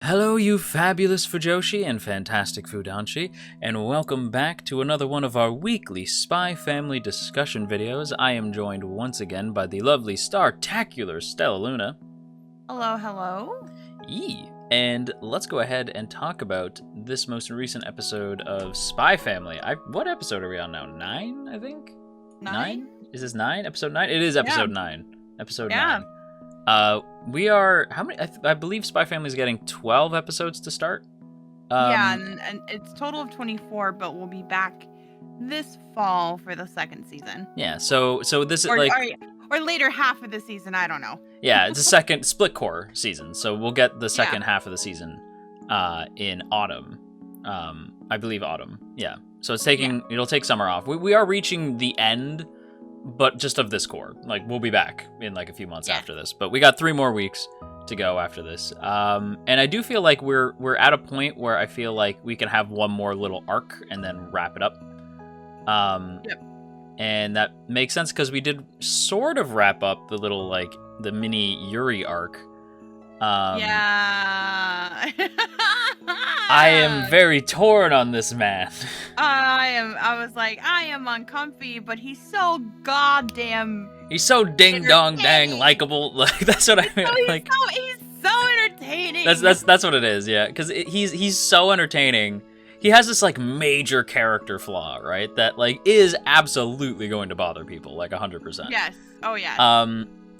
Hello, you fabulous Fujoshi and fantastic Fudanshi, and welcome back to another one of our weekly Spy Family discussion videos. I am joined once again by the lovely star-tacular Stella Luna. Hello, hello. And let's go ahead and talk about this most recent episode of Spy Family. What episode are we on now? 9, I think? 9? Is this 9? Episode 9? It is episode 9. Episode 9. We are, how many? I believe Spy Family is getting 12 episodes to start. And it's total of 24, but we'll be back this fall for the second season. Yeah, so this is or later half of the season, I don't know. Yeah, it's a second split core season, so we'll get the second half of the season in autumn. I believe autumn. Yeah. So it'll take summer off. We are reaching the end, but just of this core. Like, we'll be back in like a few months after this, but we got 3 more weeks to go after this. And I do feel like we're at a point where I feel like we can have one more little arc and then wrap it up. And that makes sense because we did sort of wrap up the little, like, the mini Yuri arc. Yeah. I am very torn on this man. I was like, I am uncomfy, but he's so goddamn. He's so ding dong dang likable. Like, that's what I mean. He's so entertaining. That's what it is. Yeah, because he's so entertaining. He has this, like, major character flaw, right? That, like, is absolutely going to bother people, like, 100%. Yes. Oh, yes.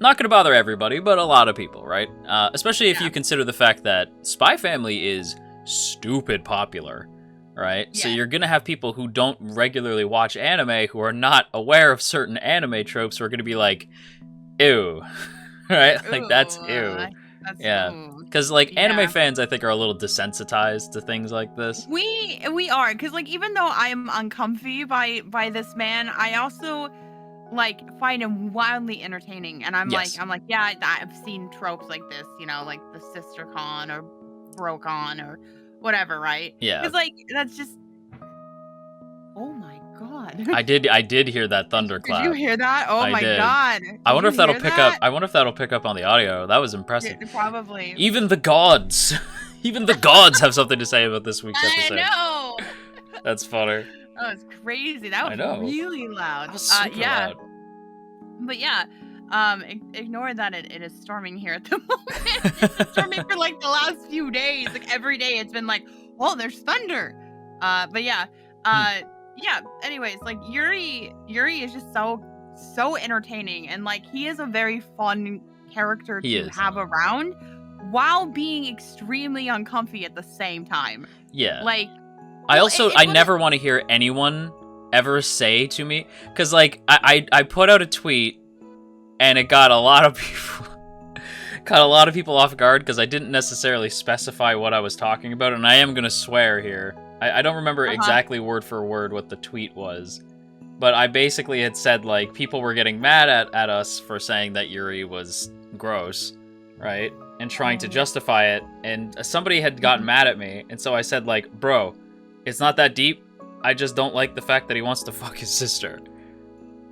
Not going to bother everybody, but a lot of people, right? Especially if you consider the fact that Spy Family is stupid popular, right? Yeah. So you're going to have people who don't regularly watch anime, who are not aware of certain anime tropes, who are going to be like, ew, right? Ooh, like, that's ew. Because, like, anime fans, I think, are a little desensitized to things like this. We are, because, like, even though I'm uncomfy by this man, I also, like, find him wildly entertaining. And I'm like, yeah, I've seen tropes like this, you know, like the sister con or bro con or whatever, right? Yeah. Because, like, that's just, oh my god. I did hear that thunderclap. Did you hear that? Oh my god. I wonder if that'll pick up. I wonder if that'll pick up on the audio. That was impressive. Yeah, probably. Even the gods, have something to say about this week's episode. I know. That's funny. Oh, it's crazy. That was really loud. That was super loud. But yeah, ignore that it is storming here at the moment. It's been storming for like the last few days. Like every day it's been like, oh, there's thunder. But yeah. Yeah, anyways, like Yuri is just so entertaining, and like he is a very fun character to have around while being extremely uncomfy at the same time. Yeah. Like I never want to hear anyone ever say to me, because like I put out a tweet and it got a lot of people off guard because I didn't necessarily specify what I was talking about, and I am gonna swear here. I don't remember exactly word for word what the tweet was, but I basically had said, like, people were getting mad at us for saying that Yuri was gross, right? And trying to justify it, and somebody had gotten mad at me, and so I said, like, bro, it's not that deep, I just don't like the fact that he wants to fuck his sister.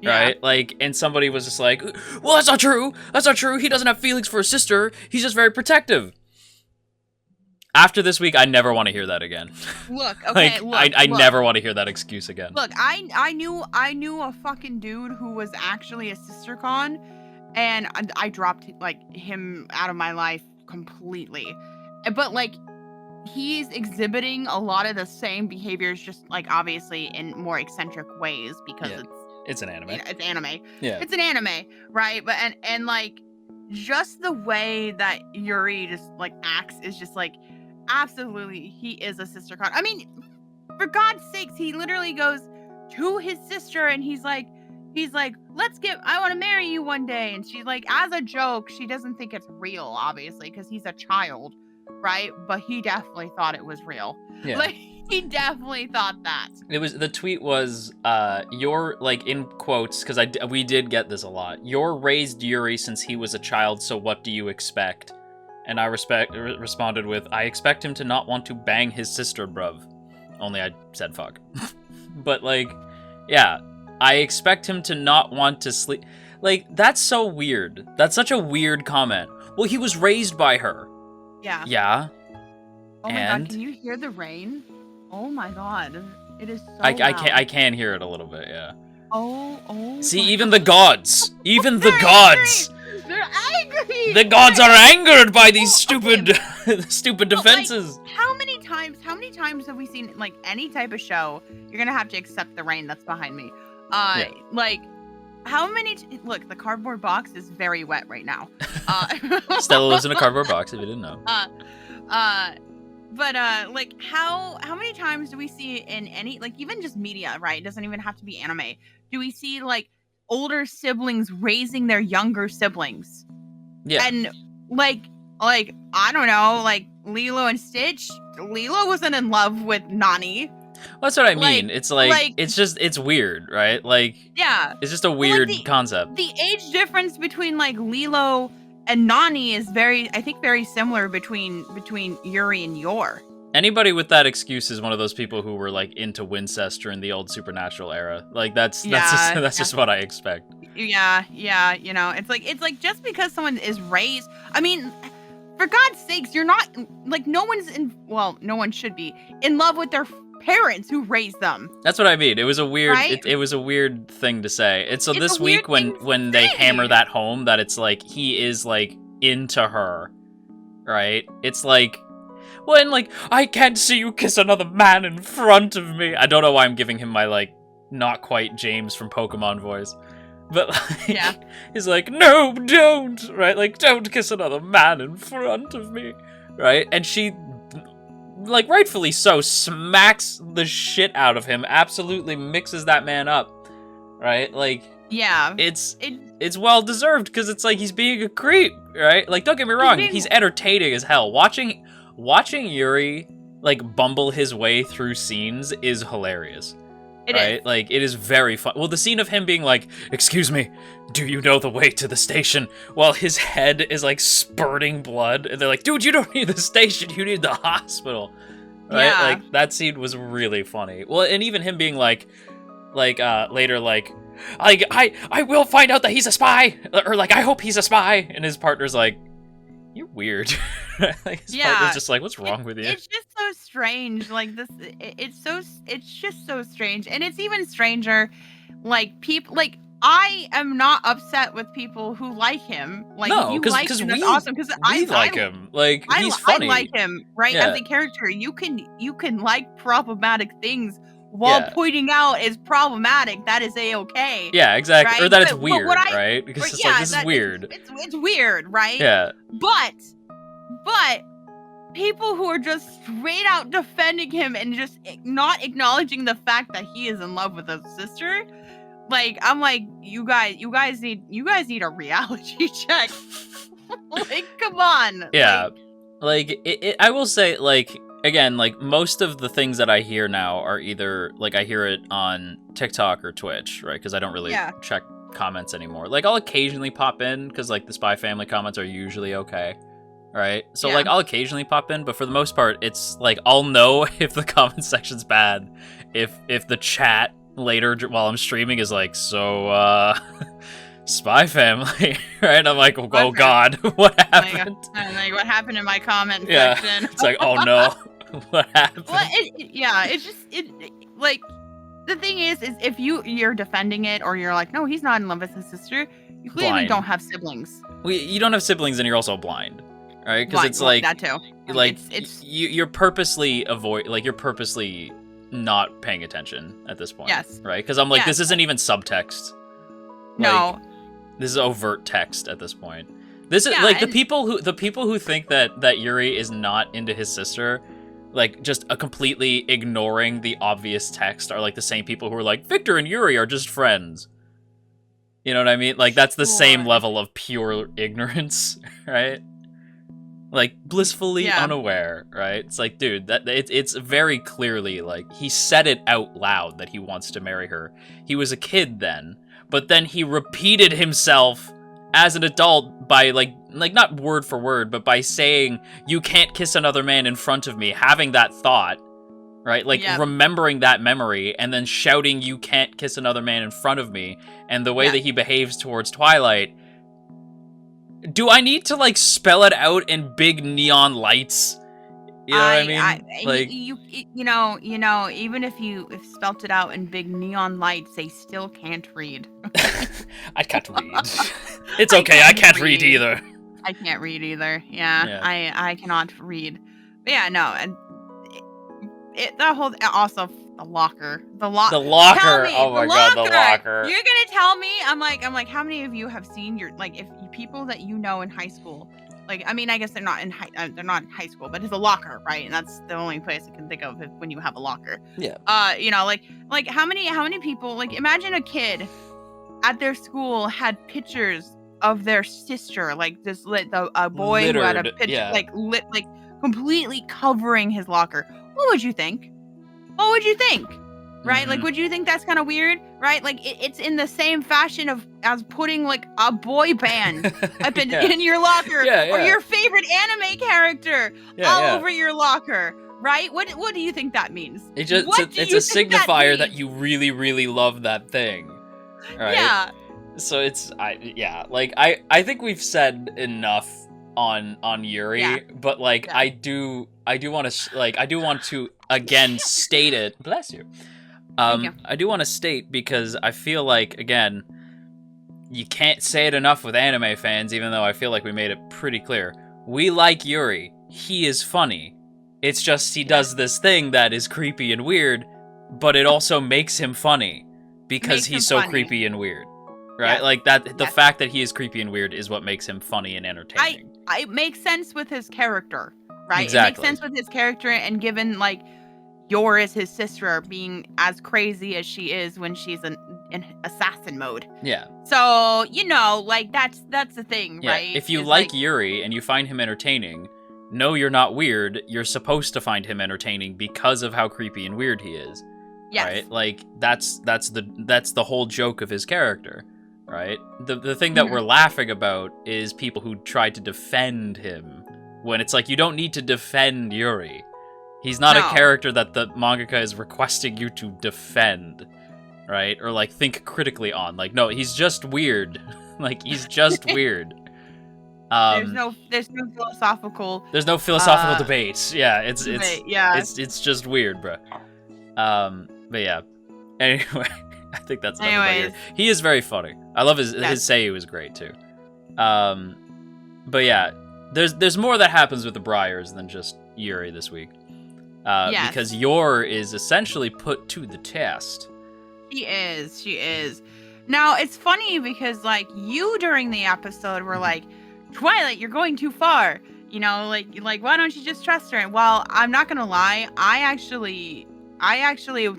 Yeah. Right? Like, and somebody was just like, well, that's not true, he doesn't have feelings for his sister, he's just very protective. After this week, I never want to hear that again. Look, okay, I never want to hear that excuse again. Look, I knew a fucking dude who was actually a sister con, and I dropped like him out of my life completely. But like, he's exhibiting a lot of the same behaviors, just like obviously in more eccentric ways because it's an anime. It's anime. Yeah, it's an anime, right? But and like, just the way that Yuri just like acts is just like. Absolutely, he is a sister con. I mean, for God's sakes, he literally goes to his sister and he's like, I want to marry you one day. And she's like, as a joke, she doesn't think it's real, obviously, because he's a child, right? But he definitely thought it was real. Yeah. Like, he definitely thought that. The tweet was, you're, like, in quotes, because we did get this a lot. You're raised Yuri since he was a child, so what do you expect? And I responded with, I expect him to not want to bang his sister, bruv. Only I said fuck. But, like, yeah. I expect him to not want to sleep. Like, that's so weird. That's such a weird comment. Well, he was raised by her. Yeah. Yeah. Oh my god, can you hear the rain? Oh my god. It is so loud. I can hear it a little bit, yeah. Oh. See, even the gods! Even the gods! Angry. They're angry! The gods are angered by these stupid defenses! Like, how many times have we seen, like, any type of show, you're gonna have to accept the rain that's behind me. Like, how many... Look, the cardboard box is very wet right now. Stella lives in a cardboard box, if you didn't know. But like, how many times do we see in any, like, even just media, right? It doesn't even have to be anime. Do we see, like, older siblings raising their younger siblings? Yeah. And, like, I don't know, like, Lilo and Stitch, Lilo wasn't in love with Nani. Well, that's what I mean. It's like, it's weird, right? Like, yeah. It's just a weird concept. The age difference between, like, Lilo and Nani is very similar between Yuri and Yor. Anybody with that excuse is one of those people who were, like, into Wincest during the old Supernatural era. Like, that's just what I expect. Yeah, you know, it's like just because someone is raised, I mean, for God's sakes, you're not, like, no one should be in love with their parents who raised them. That's what I mean. It was a weird, right? it was a weird thing to say. And so this week when they hammer that home, that it's like, he is, like, into her, right? It's like, well, and, like, I can't see you kiss another man in front of me. I don't know why I'm giving him my, like, not quite James from Pokemon voice. But, like, yeah. He's like, no, don't, right? Like, don't kiss another man in front of me, right? And she, like, rightfully so, smacks the shit out of him, absolutely mixes that man up, right? Like, yeah, it's well deserved, because it's like, he's being a creep, right? Like, don't get me wrong, he's entertaining as hell. Watching Yuri, like, bumble his way through scenes is hilarious. It is. Like, it is very fun. Well, the scene of him being like, excuse me, do you know the way to the station? While his head is, like, spurting blood. And they're like, dude, you don't need the station, you need the hospital. Right? Yeah. Like, that scene was really funny. Well, and even him being like, later, like, I will find out that he's a spy! Or, like, I hope he's a spy! And his partner's like, you're weird. Like, his partner's just like, what's wrong with you? It's just so strange. Like, it's just so strange. And it's even stranger, like, people, like, I am not upset with people who like him. Like, no, you like him, that's awesome. Because I like him. Like, he's funny. I like him, right? Yeah. As a character, you can like problematic things while pointing out is problematic. That is a-okay. Yeah, exactly. Right? Or that it's weird, right? Because it's like, this is weird. It's weird, right? Yeah. But people who are just straight out defending him and just not acknowledging the fact that he is in love with his sister, like, I'm like, you guys need a reality check. Like, come on. Yeah. Like, I will say, like, again, like, most of the things that I hear now are either, like, I hear it on TikTok or Twitch, right? Because I don't really check comments anymore. Like, I'll occasionally pop in, because, like, the Spy Family comments are usually okay, right? So, like, I'll occasionally pop in, but for the most part, it's, like, I'll know if the comment section's bad, if the chat later while I'm streaming is like, so, Spy Family, right? I'm like, oh god, what happened? Like, what happened in my comment section? It's like, oh no, what happened? Well, it's just like, the thing is if you're defending it, or you're like, no, he's not in love with his sister, you clearly don't have siblings. You don't have siblings, and you're also blind, right? Because it's like that too. Like, you're purposely you're purposely not paying attention at this point. Yes. Right? Because I'm like, this isn't even subtext. No. This is overt text at this point. This is like the people who think that Yuri is not into his sister, like, just completely ignoring the obvious text, are like the same people who are like, Victor and Yuri are just friends. You know what I mean? Like, that's the same level of pure ignorance, right? Like, blissfully unaware, right? It's like, dude, it's very clearly, like, he said it out loud that he wants to marry her. He was a kid then, but then he repeated himself as an adult by, like not word for word, but by saying, you can't kiss another man in front of me, having that thought, right? Like, remembering that memory, and then shouting, you can't kiss another man in front of me, and the way that he behaves towards Twilight. Do I need to, like, spell it out in big neon lights You know what I mean? Like, even if spelt it out in big neon lights, they still can't read. I can't read. It's okay, I can't read either. I can't read either. Yeah. I cannot read. But yeah, no, and that whole also the locker. The locker. Oh my god, the locker. You're gonna tell me? I'm like, how many of you have seen if people that you know in high school? Like, I mean, I guess they're not in high school, but it's a locker, right? And that's the only place I can think of when you have a locker. Yeah. Like how many people? Like, imagine a kid at their school had pictures of their sister, like this, a boy Littered, who had a picture, like completely covering his locker. What would you think? Right? Mm-hmm. Like, would you think that's kind of weird? Right? Like, it's in the same fashion as putting like a boy band up in your locker, or your favorite anime character over your locker. Right? What do you think that means? It's a signifier that you really, really love that thing. Right? Yeah. So I think we've said enough on Yuri, but like I do want to again state it. Bless you. I do want to state, because I feel like, again, you can't say it enough with anime fans, even though I feel like we made it pretty clear. We like Yuri. He is funny. It's just he does this thing that is creepy and weird, but it also makes him funny because he's so creepy and weird. Right? Yes. Like that. The fact that he is creepy and weird is what makes him funny and entertaining. It makes sense with his character, right? Exactly. It makes sense with his character, and given like Yor is his sister, being as crazy as she is when she's in assassin mode. Yeah. So like that's the thing, right? If you like Yuri and you find him entertaining, no, you're not weird. You're supposed to find him entertaining because of how creepy and weird he is. Yes. Right? Like that's the whole joke of his character. Right? The thing that we're laughing about is people who try to defend him, when it's like, you don't need to defend Yuri. He's not a character that the mangaka is requesting you to defend, right? Or like think critically on. Like, no, he's just weird. Like, he's just weird. There's no philosophical. There's no philosophical debates. Yeah, it's just weird, bro. But yeah. Anyway. I think that's enough about Yuri. He is very funny. I love his Seiyu is great too. But yeah, there's more that happens with the Briars than just Yuri this week. Because Yor is essentially put to the test. She is. Now it's funny because like you during the episode were like, Twilight, you're going too far. Like why don't you just trust her? And well, I'm not gonna lie, I actually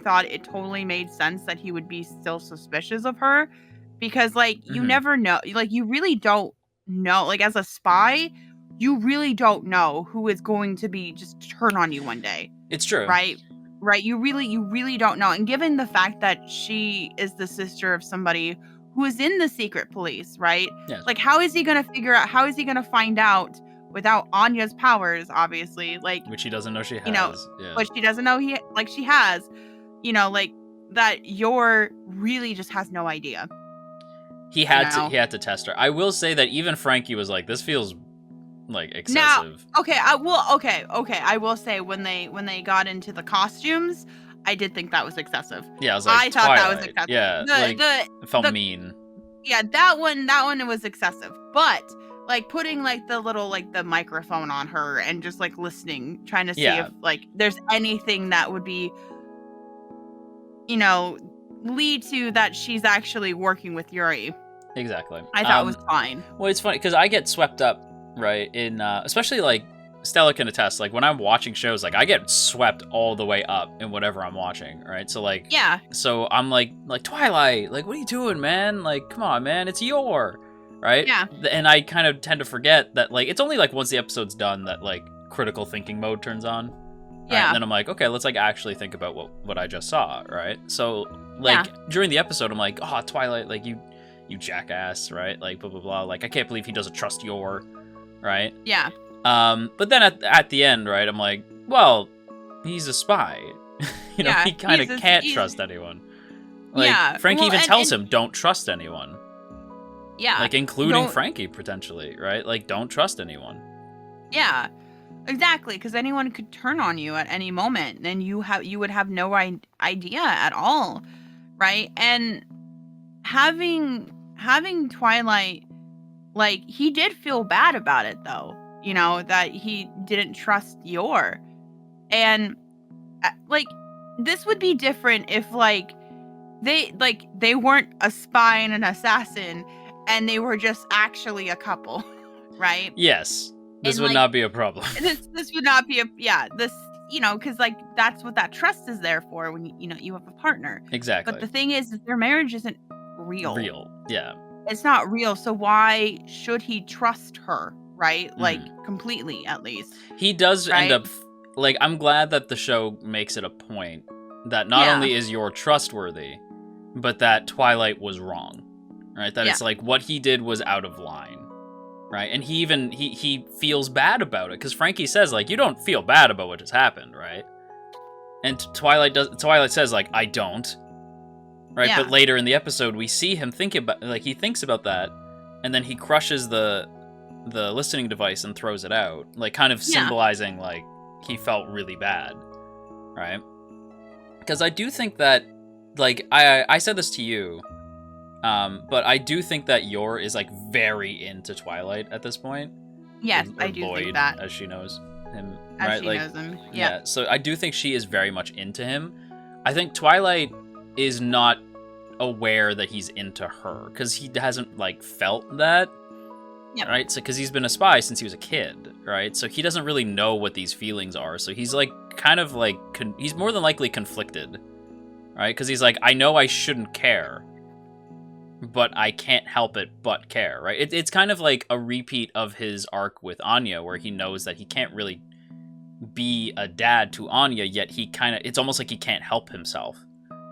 thought it totally made sense that he would be still suspicious of her, because like you never know, like you really don't know, like as a spy, you really don't know who is going to be just turn on you one day. It's true. Right. You really don't know. And given the fact that she is the sister of somebody who is in the secret police, right? Yes. Like how is he going to find out without Anya's powers, obviously, like, which he doesn't know she has, but she doesn't know she has, like that Yor really just has no idea. He had to test her. I will say that even Frankie was like, this feels like excessive. Now, I will say when they got into the costumes, I did think that was excessive. Yeah, I was like, I thought that was excessive. Yeah, it felt mean. Yeah, that one was excessive, but like putting like the little like the microphone on her and just like listening, trying to see if like there's anything that would be, lead to that she's actually working with Yuri. Exactly. I thought it was fine. Well, it's funny because I get swept up, right, in especially like Stella can attest, like when I'm watching shows, like I get swept all the way up in whatever I'm watching, right? So like, so I'm like Twilight, like what are you doing, man? Like, come on, man, it's Yor, right? Yeah. And I kind of tend to forget that like it's only like once the episode's done that like critical thinking mode turns on. Right? Yeah. And then I'm like, okay, let's like actually think about what I just saw, right? So like during the episode, I'm like, oh, Twilight, like you jackass, right? Like blah blah blah. Like I can't believe he doesn't trust Yor, right? Yeah. But then at the end, right, I'm like, well, he's a spy. He kind of can't trust anyone. Like, Frankie even tells him, don't trust anyone. Yeah. Like, including Frankie, potentially, right? Like, don't trust anyone. Yeah. Exactly, because anyone could turn on you at any moment, and you would have no idea at all, right? And having Twilight, like, he did feel bad about it though, that he didn't trust Yor. And like, this would be different if they weren't a spy and an assassin, and they were just actually a couple, right? Yes, this And would like, not be a problem. this would not be this, because like that's what that trust is there for when you have a partner. But Exactly. the thing is that their marriage isn't real. Real. Yeah. It's not real. So why should he trust her, right? Like, Mhm. completely, at least. He does end Right? up like, I'm glad that the show makes it a point that not Yeah. only is Yor trustworthy, but that Twilight was wrong. Right? That Yeah. it's like what he did was out of line. Right? And he even he feels bad about it cuz Frankie says like, you don't feel bad about what just happened, right? And Twilight says like, I don't. Right? Yeah. But later in the episode we see him think about, like, he thinks about that, and then he crushes the listening device and throws it out, like, kind of Yeah. symbolizing like he felt really bad, right? Because I do think that, like, I said this to you, but I do think that Yor is like very into Twilight at this point. Yes, Or I do Lloyd, think that. as she knows him, As right? she Like, knows him. yeah. So I do think she is very much into him. I think Twilight is not aware that he's into her because he hasn't like felt that. Yep. Right? So because he's been a spy since he was a kid, right? So he doesn't really know what these feelings are. So he's like kind of like he's more than likely conflicted, right? Because he's like, I know I shouldn't care, but I can't help it but care, right? It's kind of like a repeat of his arc with Anya, where he knows that he can't really be a dad to Anya, yet it's almost like he can't help himself,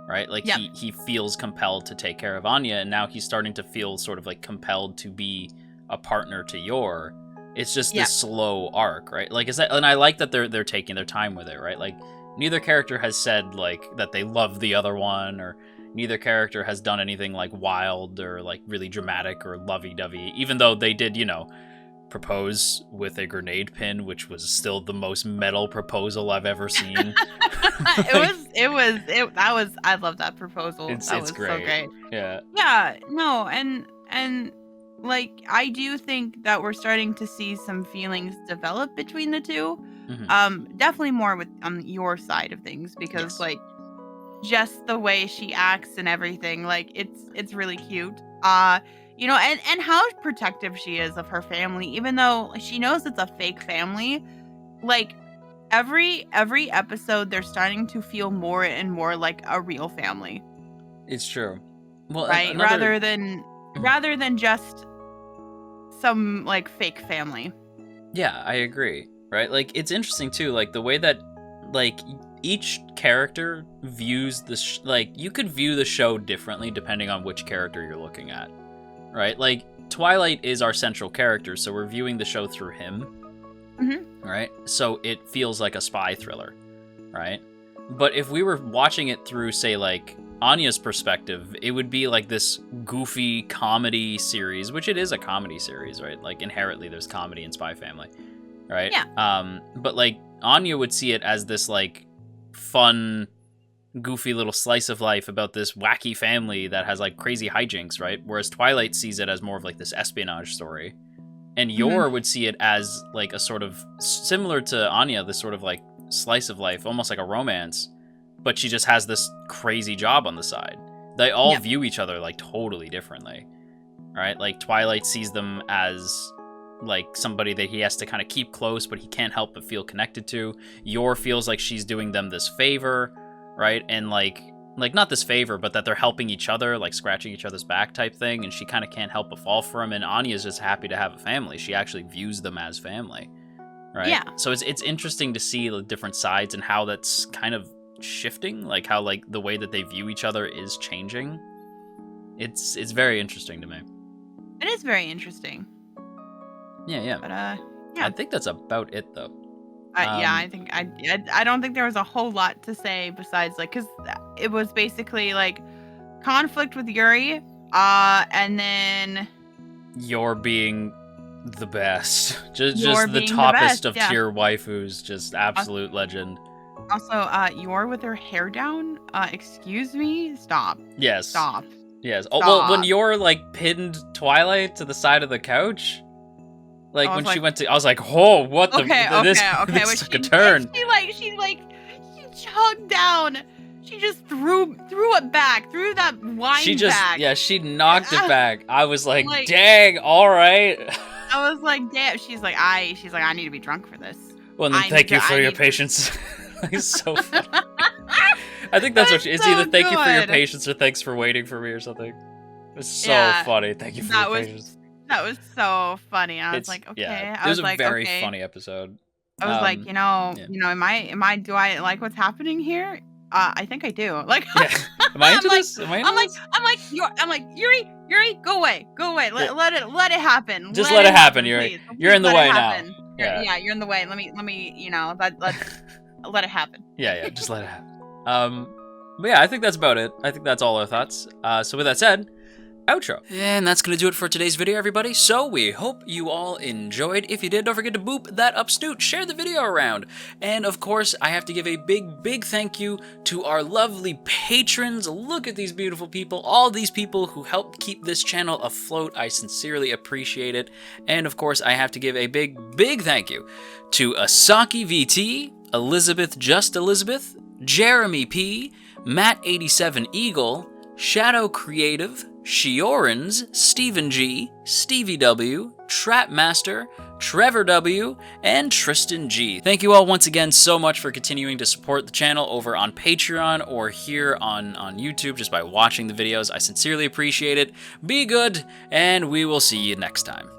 right? Like, Yep. he feels compelled to take care of Anya, and now he's starting to feel sort of like compelled to be a partner to Yor. It's just this slow arc, right? Like, is that, and I like that they're taking their time with it, right? Like, neither character has said like that they love the other one, or neither character has done anything like wild or like really dramatic or lovey-dovey, even though they did, propose with a grenade pin, which was still the most metal proposal I've ever seen. I love that proposal. It's was great. so great. Yeah. Yeah, no, and like, I do think that we're starting to see some feelings develop between the two. Mhm. Definitely more with on your side of things, because Yes. like, just the way she acts and everything, like, it's really cute. And how protective she is of her family, even though she knows it's a fake family. Like, every episode they're starting to feel more and more like a real family, It's true. Well, right? Rather than just some like fake family. Yeah, I agree. Right? Like, it's interesting too, like the way that like each character views the like, you could view the show differently depending on which character you're looking at. Right? Like, Twilight is our central character, so we're viewing the show through him. Right? So it feels like a spy thriller, right? But if we were watching it through, say, like, Anya's perspective, it would be like this goofy comedy series, which it is a comedy series, right? Like, inherently there's comedy in Spy Family, right? Yeah. But like, Anya would see it as this like fun, goofy little slice of life about this wacky family that has like crazy hijinks, right? Whereas Twilight sees it as more of like this espionage story. And Yor would see it as like a sort of similar to Anya, this sort of like slice of life, almost like a romance, but she just has this crazy job on the side. They all view each other like totally differently, right? Like, Twilight sees them as like somebody that he has to kind of keep close, but he can't help but feel connected to. Yor feels like she's doing them this favor, right? And like not this favor, but that they're helping each other, like scratching each other's back type thing, and she kind of can't help but fall for him. And Anya's just happy to have a family. She actually views them as family, right? Yeah. So it's interesting to see the different sides and how that's kind of shifting, like how like the way that they view each other is changing. It's very interesting to me. It is very interesting. Yeah. But I think that's about it though. I think I don't think there was a whole lot to say besides, like, because it was basically like conflict with Yuri, and then Yor being the best. Just You're the being the toppest best, of yeah. tier waifus. Just absolute legend. Also, Yor with her hair down. Excuse me. Stop. Yes. Stop. Yes. Oh well, when Stop. you're like pinned Twilight to the side of the couch, like when she went to, I was like, oh, what the? This took a turn. She chugged down. She just threw it back, threw that wine back. Yeah, she knocked it back. I was like, dang, all right. I was like, damn. She's like, I need to be drunk for this. Well, then thank you for your patience. It's so funny. I think that's what she is. So either thank you for your patience or thanks for waiting for me or something. It's so funny. Thank you for your patience. That was so funny. I was like, okay. Yeah, it was a very funny episode. I was like, am I, do I like what's happening here? I think I do. Like, am I into this? I'm like, Yuri, go away. Let it happen. Just let it happen, Yuri. You're in the way now. Yeah, you're in the way. Let me, let's let it happen. Yeah, just let it happen. But yeah, I think that's about it. I think that's all our thoughts. So with that said, outro. And that's going to do it for today's video, everybody. So we hope you all enjoyed. If you did, don't forget to boop that up snoot. Share the video around. And of course, I have to give a big thank you to our lovely patrons. Look at these beautiful people. All these people who help keep this channel afloat. I sincerely appreciate it. And of course, I have to give a big thank you to Asaki VT, Elizabeth Just Elizabeth, Jeremy P, Matt87 Eagle, Shadow Creative, Shiorans, Stephen G, Stevie W, Trapmaster, Trevor W, and Tristan G. Thank you all once again so much for continuing to support the channel over on Patreon or here on YouTube just by watching the videos. I sincerely appreciate it. Be good, and we will see you next time.